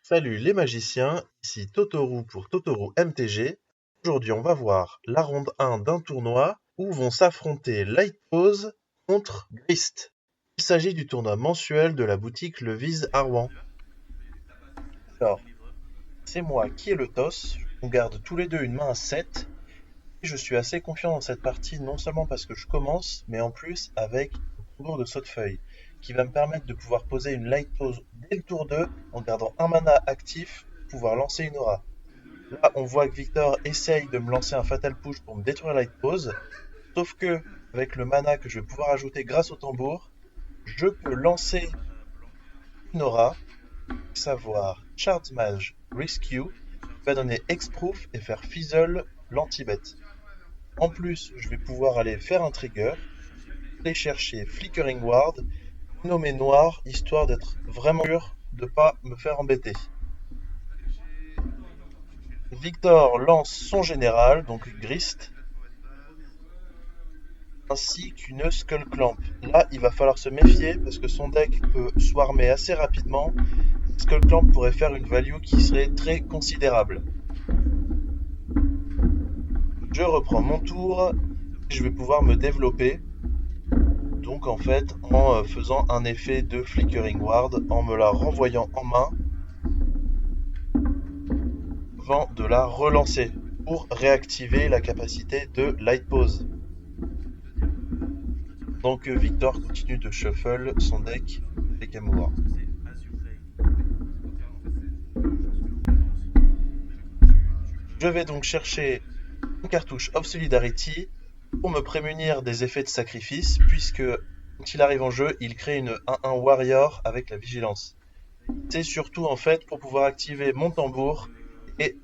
Salut les magiciens, ici Totoru pour Totoru MTG. Aujourd'hui on va voir la ronde 1 d'un tournoi où vont s'affronter Lightpose contre Grist. Il s'agit du tournoi mensuel de la boutique Le Vise à Rouen. Alors, c'est moi qui ai le toss, on garde tous les deux une main à 7. Et je suis assez confiant dans cette partie non seulement parce que je commence, mais en plus avec un tour de saute-feuille qui va me permettre de pouvoir poser une Lightpose dès le tour 2 en gardant un mana actif pour pouvoir lancer une aura. Là, on voit que Victor essaye de me lancer un Fatal Push pour me détruire Lightpose, sauf que, avec le mana que je vais pouvoir ajouter grâce au tambour, je peux lancer une aura, à savoir Shard Mage Rescue, qui va donner Hexproof et faire fizzle l'anti-bet. En plus, je vais pouvoir aller faire un trigger, aller chercher Flickering Ward, nommer noir, histoire d'être vraiment sûr de ne pas me faire embêter. Victor lance son général, donc Grist, ainsi qu'une Skull Clamp. Là, il va falloir se méfier parce que son deck peut swarmer assez rapidement. Skull Clamp pourrait faire une value qui serait très considérable. Je reprends mon tour et je vais pouvoir me développer. Donc en fait, en faisant un effet de Flickering Ward, en me la renvoyant en main, avant de la relancer pour réactiver la capacité de Lightpose. Donc Victor continue de shuffle son deck avec Amour. Je vais donc chercher une cartouche of Solidarity pour me prémunir des effets de sacrifice, puisque quand il arrive en jeu, il crée une 1-1 Warrior avec la vigilance. C'est surtout en fait pour pouvoir activer mon tambour et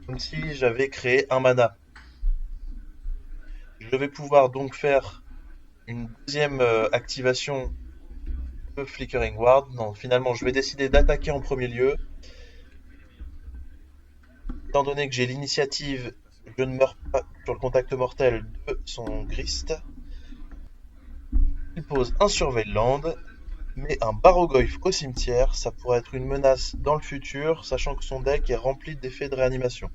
comme si j'avais créé un mana. Je vais pouvoir donc faire une deuxième activation de Flickering Ward. Non, finalement, je vais décider d'attaquer en premier lieu. Étant donné que j'ai l'initiative, je ne meurs pas sur le contact mortel de son Grist. Il pose un Surveil Land, mais un Barrogoyf au cimetière, ça pourrait être une menace dans le futur, sachant que son deck est rempli d'effets de réanimation.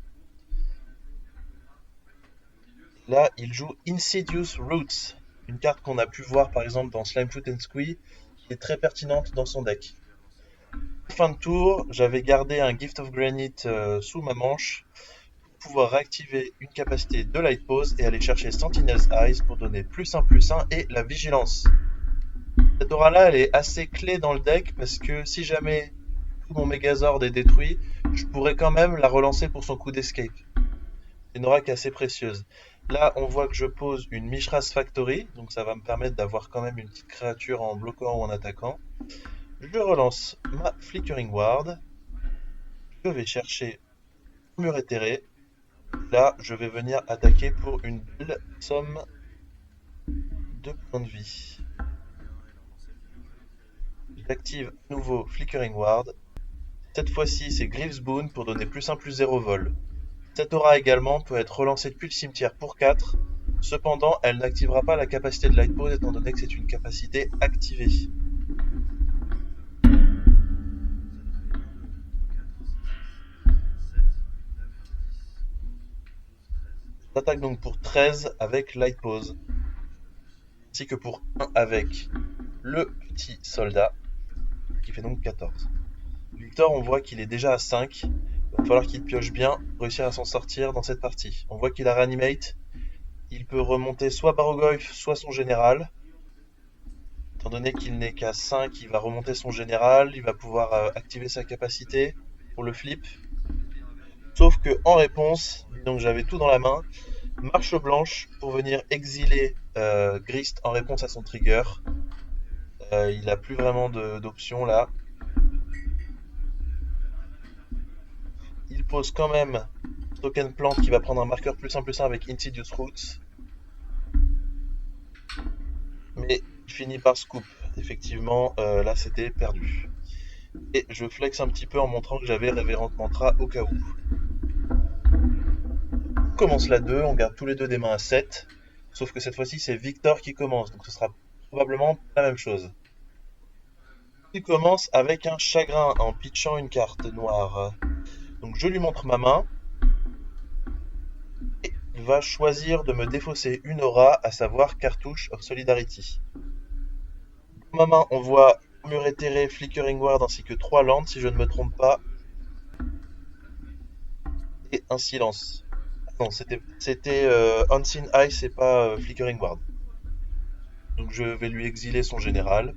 Là, il joue Insidious Roots, une carte qu'on a pu voir par exemple dans Slimefoot and Squee, qui est très pertinente dans son deck. Fin de tour, j'avais gardé un Gift of Granite sous ma manche pour pouvoir réactiver une capacité de Lightpose et aller chercher Sentinel's Eyes pour donner +1/+1 et la vigilance. Cette aura-là, elle est assez clé dans le deck parce que si jamais tout mon Megazord est détruit, je pourrais quand même la relancer pour son coup d'escape. C'est une aura qui est assez précieuse. Là, on voit que je pose une Mishra's Factory, donc ça va me permettre d'avoir quand même une petite créature en bloquant ou en attaquant. Je relance ma Flickering Ward. Je vais chercher Mur éthéré. Là, je vais venir attaquer pour une belle somme de points de vie. J'active à nouveau Flickering Ward. Cette fois-ci, c'est Greaves Boon pour donner +1/+0 vol. Cette aura également peut être relancée depuis le cimetière pour 4. Cependant, elle n'activera pas la capacité de Lightpose étant donné que c'est une capacité activée. J'attaque donc pour 13 avec Lightpose, ainsi que pour 1 avec le petit soldat, qui fait donc 14. Victor, on voit qu'il est déjà à 5. Il va falloir qu'il pioche bien pour réussir à s'en sortir dans cette partie. On voit qu'il a Reanimate. Il peut remonter soit Barrogoyf, soit son général. Étant donné qu'il n'est qu'à 5, il va remonter son général. Il va pouvoir activer sa capacité pour le flip. Sauf que en réponse, donc j'avais tout dans la main, marche blanche pour venir exiler Grist en réponse à son trigger. Il n'a plus vraiment d'options là. Il pose quand même Token Plante qui va prendre un marqueur +1/+1 avec Insidious Roots. Mais il finit par scoop. Effectivement, là c'était perdu. Et je flex un petit peu en montrant que j'avais Révérend Mantra au cas où. On commence la 2, on garde tous les deux des mains à 7. Sauf que cette fois-ci c'est Victor qui commence, donc ce sera probablement la même chose. Il commence avec un chagrin en pitchant une carte noire. Donc je lui montre ma main et il va choisir de me défausser une aura, à savoir Cartouche of Solidarity. Dans ma main, on voit Mur éthéré, Flickering Ward ainsi que 3 landes si je ne me trompe pas, et un silence. Non, c'était Unseen Ice et pas Flickering Ward. Donc je vais lui exiler son général,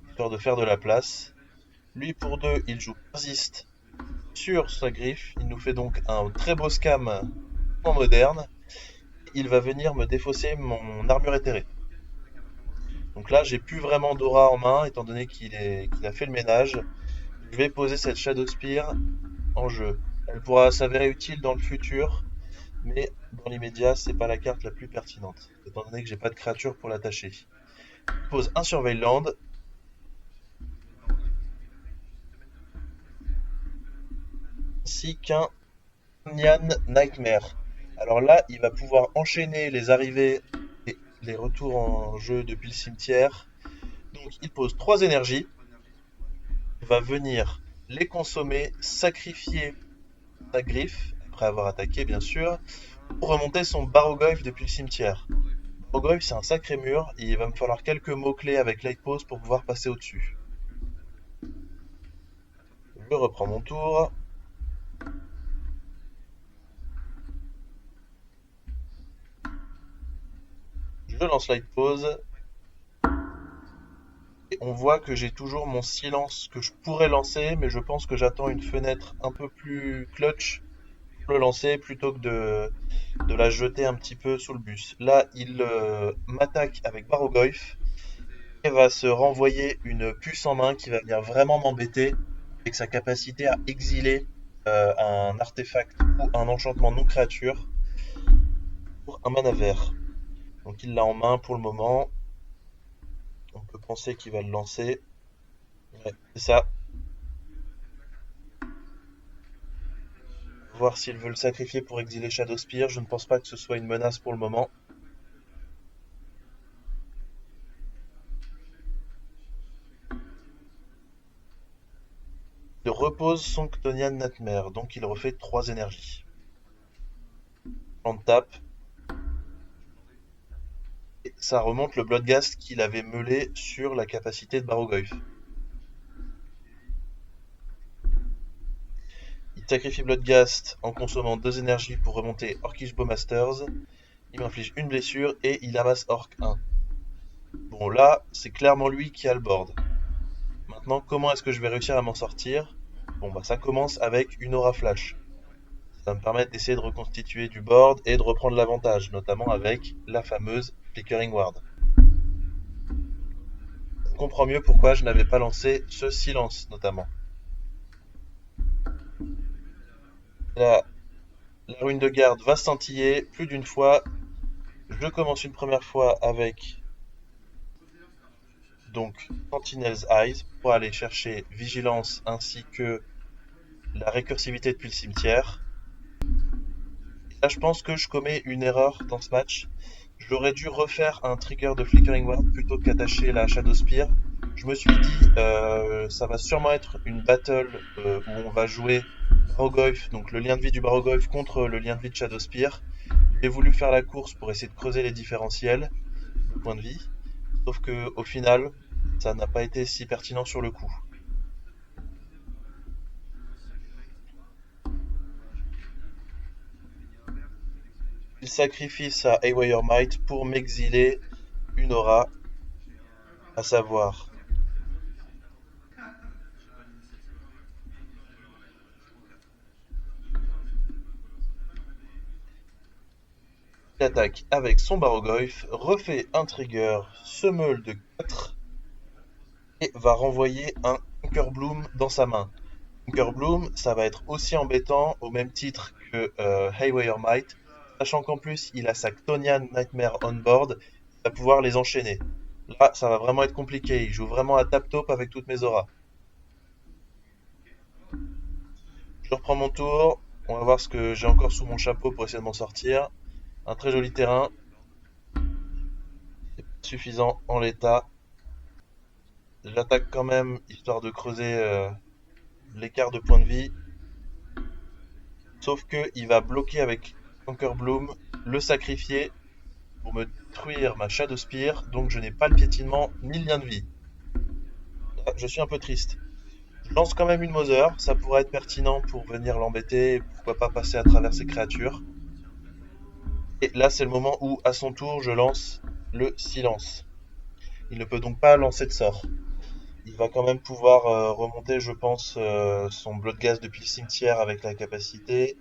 histoire de faire de la place. Lui pour 2, il joue Persist sur sa griffe. Il nous fait donc un très beau scam en moderne. Il va venir me défausser mon armure éthérée. Donc là, j'ai plus vraiment d'aura en main, étant donné qu'il a fait le ménage. Je vais poser cette Shadow Spear en jeu. Elle pourra s'avérer utile dans le futur, mais dans l'immédiat, c'est pas la carte la plus pertinente, étant donné que j'ai pas de créature pour l'attacher. Je pose un Surveilland. Ainsi qu'un Nyan Nightmare. Alors là, il va pouvoir enchaîner les arrivées et les retours en jeu depuis le cimetière. Donc il pose 3 énergies. Il va venir les consommer, sacrifier sa griffe, après avoir attaqué bien sûr, pour remonter son Barrogoyf depuis le cimetière. Barrogoyf, c'est un sacré mur, et il va me falloir quelques mots-clés avec Light Pose pour pouvoir passer au-dessus. Je reprends mon tour. Je lance Light Pose. Et on voit que j'ai toujours mon silence que je pourrais lancer, mais je pense que j'attends une fenêtre un peu plus clutch pour le lancer plutôt que de la jeter un petit peu sous le bus. Là, il m'attaque avec Barrogoyf et va se renvoyer une puce en main qui va venir vraiment m'embêter avec sa capacité à exiler un artefact ou un enchantement non créature pour un mana vert. Donc il l'a en main pour le moment. On peut penser qu'il va le lancer. Ouais, c'est ça. Voir s'il veut le sacrifier pour exiler Shadowspear. Je ne pense pas que ce soit une menace pour le moment. Il repose son Chthonian Nightmare, donc il refait 3 énergies. On tape. Et ça remonte le Bloodghast qu'il avait meulé sur la capacité de Barrogoyf. Il sacrifie Bloodghast en consommant 2 énergies pour remonter Orcish Bowmasters. Il m'inflige une blessure et il amasse Orc 1. Bon là, c'est clairement lui qui a le board. Maintenant, comment est-ce que je vais réussir à m'en sortir? Bon bah ça commence avec une aura flash. Ça va me permettre d'essayer de reconstituer du board et de reprendre l'avantage, notamment avec la fameuse Flickering Ward. On comprend mieux pourquoi je n'avais pas lancé ce silence, notamment. Là, la ruine de garde va scintiller plus d'une fois. Je commence une première fois avec donc Sentinel's Eyes pour aller chercher vigilance ainsi que la récursivité depuis le cimetière. Et là, je pense que je commets une erreur dans ce match. J'aurais dû refaire un trigger de Flickering Ward plutôt qu'attacher la Shadow Spear. Je me suis dit, ça va sûrement être une battle où on va jouer Barrogoyf, donc le lien de vie du Barrogoyf contre le lien de vie de Shadow Spear. J'ai voulu faire la course pour essayer de creuser les différentiels de points de vie, sauf que au final, ça n'a pas été si pertinent sur le coup. Il sacrifie sa Haywire Might pour m'exiler une aura, à savoir il attaque avec son Barrogoyf, refait un trigger, se meule de 4 et va renvoyer un Conquer Bloom dans sa main. Conquer Bloom, ça va être aussi embêtant au même titre que Haywire Might, sachant qu'en plus il a sa Chthonian Nightmare on board, il va pouvoir les enchaîner. Là, ça va vraiment être compliqué, il joue vraiment à tap-top avec toutes mes auras. Je reprends mon tour, on va voir ce que j'ai encore sous mon chapeau pour essayer de m'en sortir. Un très joli terrain, c'est pas suffisant en l'état. J'attaque quand même, histoire de creuser l'écart de points de vie. Sauf que il va bloquer avec Conquer Bloom, le sacrifier pour me détruire ma Shadow Spear, donc je n'ai pas le piétinement ni le lien de vie. Là, je suis un peu triste. Je lance quand même une Mother, ça pourrait être pertinent pour venir l'embêter et pourquoi pas passer à travers ses créatures. Et là, c'est le moment où, à son tour, je lance le silence. Il ne peut donc pas lancer de sort. Il va quand même pouvoir remonter, je pense, son Bloodghast depuis le cimetière avec la capacité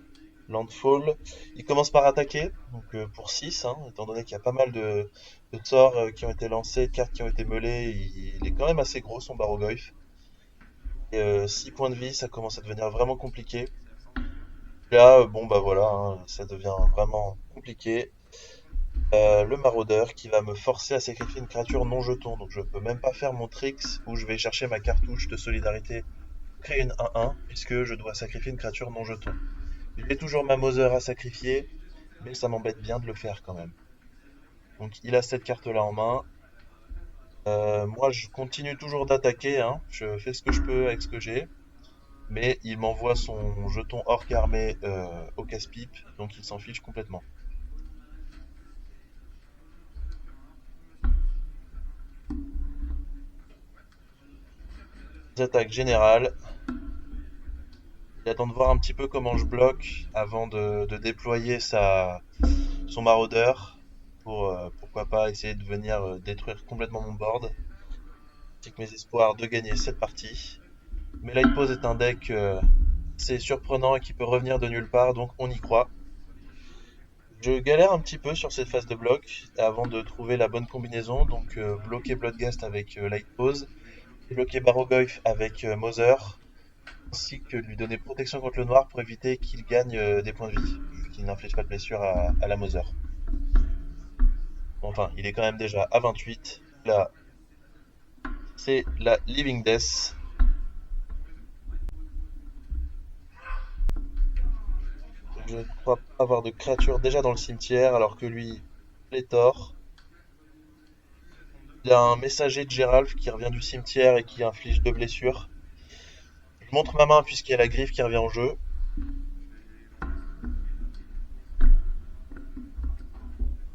Landfall. Il commence par attaquer, donc pour 6, hein, étant donné qu'il y a pas mal de sorts qui ont été lancés, de cartes qui ont été meulées, il est quand même assez gros son Barrogoyf. Et 6 points de vie, ça commence à devenir vraiment compliqué. Là, bon bah voilà, hein, ça devient vraiment compliqué. Le maraudeur qui va me forcer à sacrifier une créature non jeton, donc je peux même pas faire mon tricks où je vais chercher ma cartouche de solidarité, créer une 1-1, puisque je dois sacrifier une créature non jeton. J'ai toujours ma Mother à sacrifier, mais ça m'embête bien de le faire quand même. Donc il a cette carte-là en main. Moi je continue toujours d'attaquer, hein. Je fais ce que je peux avec ce que j'ai. Mais il m'envoie son jeton orc armé au casse-pipe, donc il s'en fiche complètement. Attaque générale. Il attend de voir un petit peu comment je bloque avant de déployer son maraudeur pour pourquoi pas essayer de venir détruire complètement mon board. C'est que mes espoirs de gagner cette partie. Mais Light Pose est un deck assez surprenant et qui peut revenir de nulle part, donc on y croit. Je galère un petit peu sur cette phase de bloc avant de trouver la bonne combinaison, donc bloquer Bloodghast avec Light Pose, bloquer Barrogoyf avec Mother, ainsi que lui donner protection contre le noir pour éviter qu'il gagne des points de vie, vu qu'il n'inflige pas de blessure à la Mother. Enfin, il est quand même déjà à 28. Là, c'est la Living Death. Je ne crois pas avoir de créature déjà dans le cimetière, alors que lui, pléthore. Il a un messager de Geralf qui revient du cimetière et qui inflige 2 blessures. Je montre ma main puisqu'il y a la griffe qui revient en jeu.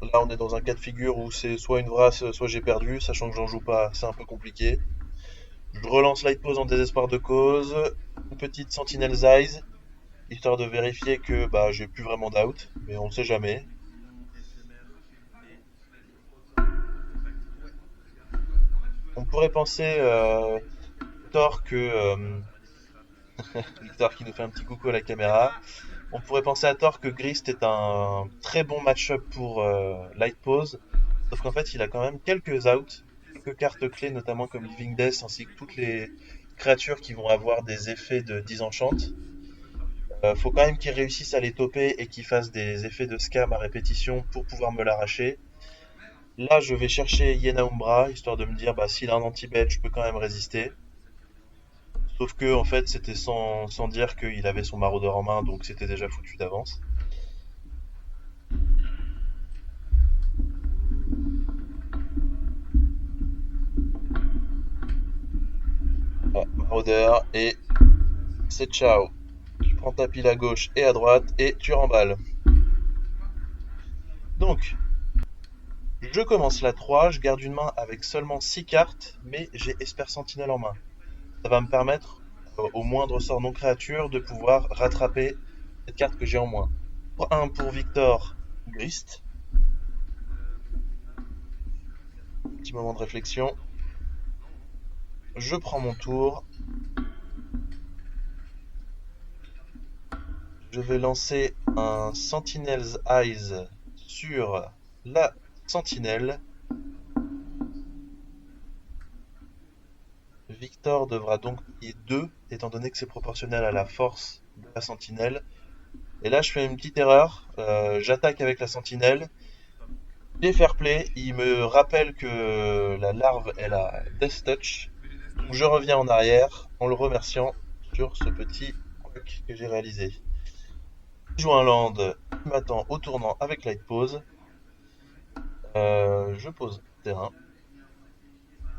Là, on est dans un cas de figure où c'est soit une vrasse, soit j'ai perdu, sachant que j'en joue pas, c'est un peu compliqué. Je relance Light Pose en désespoir de cause. Une petite Sentinel's Eyes, histoire de vérifier que bah, j'ai plus vraiment d'out, mais on ne sait jamais. On pourrait penser, Thor, que Victor qui nous fait un petit coucou à la caméra. On pourrait penser à tort que Grist est un très bon match-up pour Light Pose, sauf qu'en fait il a quand même quelques outs, quelques cartes clés notamment comme Living Death ainsi que toutes les créatures qui vont avoir des effets de disenchant. Faut quand même qu'il réussisse à les toper et qu'il fasse des effets de scam à répétition pour pouvoir me l'arracher. Là je vais chercher Yena Umbra, histoire de me dire bah s'il a un anti-bet je peux quand même résister. Sauf que en fait c'était sans dire qu'il avait son maraudeur en main donc c'était déjà foutu d'avance. Ah, maraudeur et c'est ciao. Tu prends ta pile à gauche et à droite et tu remballes. Donc, je commence la 3, je garde une main avec seulement 6 cartes, mais j'ai Esper Sentinelle en main. Ça va me permettre, au moindre sort non créature, de pouvoir rattraper cette carte que j'ai en moins. 1 pour Victor Grist. Petit moment de réflexion. Je prends mon tour. Je vais lancer un Sentinel's Eyes sur la sentinelle. Victor devra donc payer 2, étant donné que c'est proportionnel à la force de la sentinelle. Et là, je fais une petite erreur. J'attaque avec la sentinelle. Il est fair play. Il me rappelle que la larve, elle a Death Touch. Donc je reviens en arrière en le remerciant sur ce petit quack que j'ai réalisé. Il joue un land. Il m'attend au tournant avec Light Pose. Je pose terrain.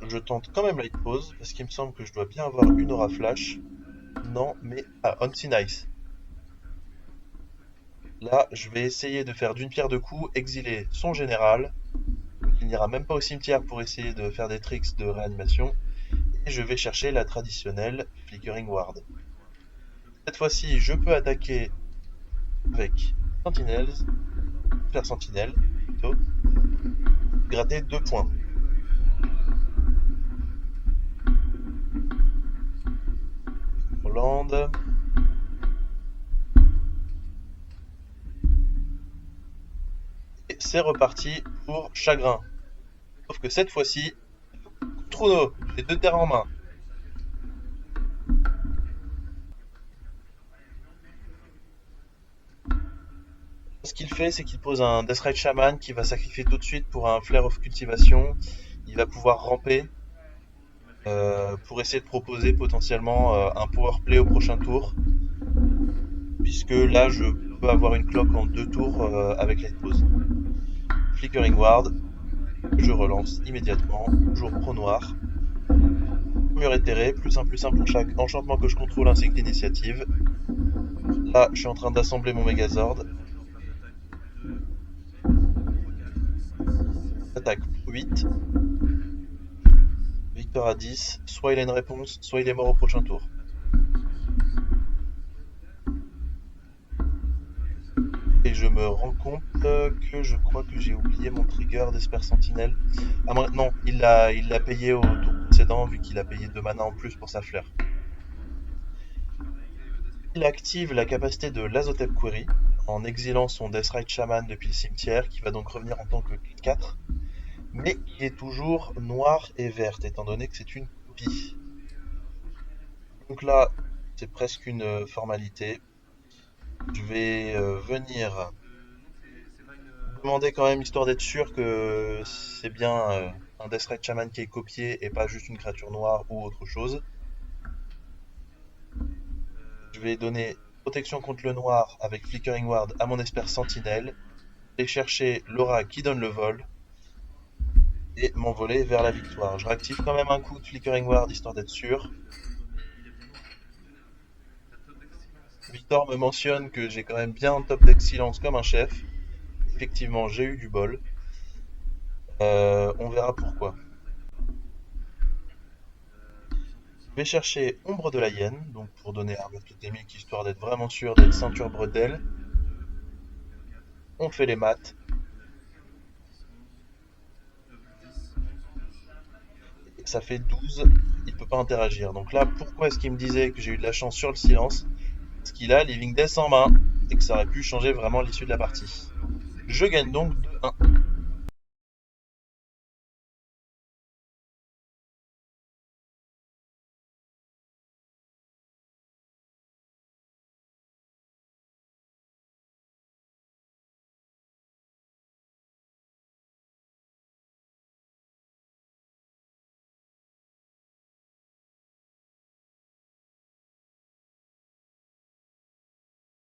je tente quand même Light Pose, parce qu'il me semble que je dois bien avoir une aura flash. Non, mais... Ah, Unseen Ice. Là, je vais essayer de faire d'une pierre deux coups, exiler son général. Il n'ira même pas au cimetière pour essayer de faire des tricks de réanimation. Et je vais chercher la traditionnelle Flickering Ward. Cette fois-ci, je peux attaquer avec Sentinels, faire Sentinelle, plutôt, gratter 2 points. Hollande. Et c'est reparti pour Chagrin. Sauf que cette fois-ci, Trouneau, j'ai 2 terrains en main. Ce qu'il fait, c'est qu'il pose un Deathrite Shaman qui va sacrifier tout de suite pour un Flare of Cultivation. Il va pouvoir ramper pour essayer de proposer potentiellement un power play au prochain tour. Puisque là, je peux avoir une cloque en 2 tours avec Light Pose. Flickering Ward, je relance immédiatement, toujours pro noir. Mur éthéré, +1/+1 pour chaque enchantement que je contrôle ainsi que l'initiative. Là, je suis en train d'assembler mon Megazord. Attaque pour 8. Victoire à 10. Soit il a une réponse, soit il est mort au prochain tour. Et je me rends compte que je crois que j'ai oublié mon trigger d'Esper Sentinelle. Ah non, il l'a payé au tour précédent vu qu'il a payé 2 mana en plus pour sa fleur. Il active la capacité de l'Azotep Query en exilant son Deathrite Shaman depuis le cimetière qui va donc revenir en tant que 4. Mais qui est toujours noire et verte étant donné que c'est une copie. Donc là, c'est presque une formalité. Je vais venir demander quand même, histoire d'être sûr que c'est bien un Deathrite Shaman qui est copié et pas juste une créature noire ou autre chose. Je vais donner protection contre le noir avec Flickering Ward à mon Esper Sentinelle et chercher l'aura qui donne le vol et m'envoler vers la victoire. Je réactive quand même un coup de Flickering Ward histoire d'être sûr. Victor me mentionne que j'ai quand même bien un top d'excellence comme un chef. Effectivement, j'ai eu du bol. On verra pourquoi. Je vais chercher Ombre de la Hyène, donc pour donner arme totémique, histoire d'être vraiment sûr d'être ceinture bretelle. On fait les maths. Ça fait 12, il peut pas interagir. Donc là, pourquoi est-ce qu'il me disait que j'ai eu de la chance sur le silence? Parce qu'il a Living Death en main et que ça aurait pu changer vraiment l'issue de la partie. Je gagne donc 2-1.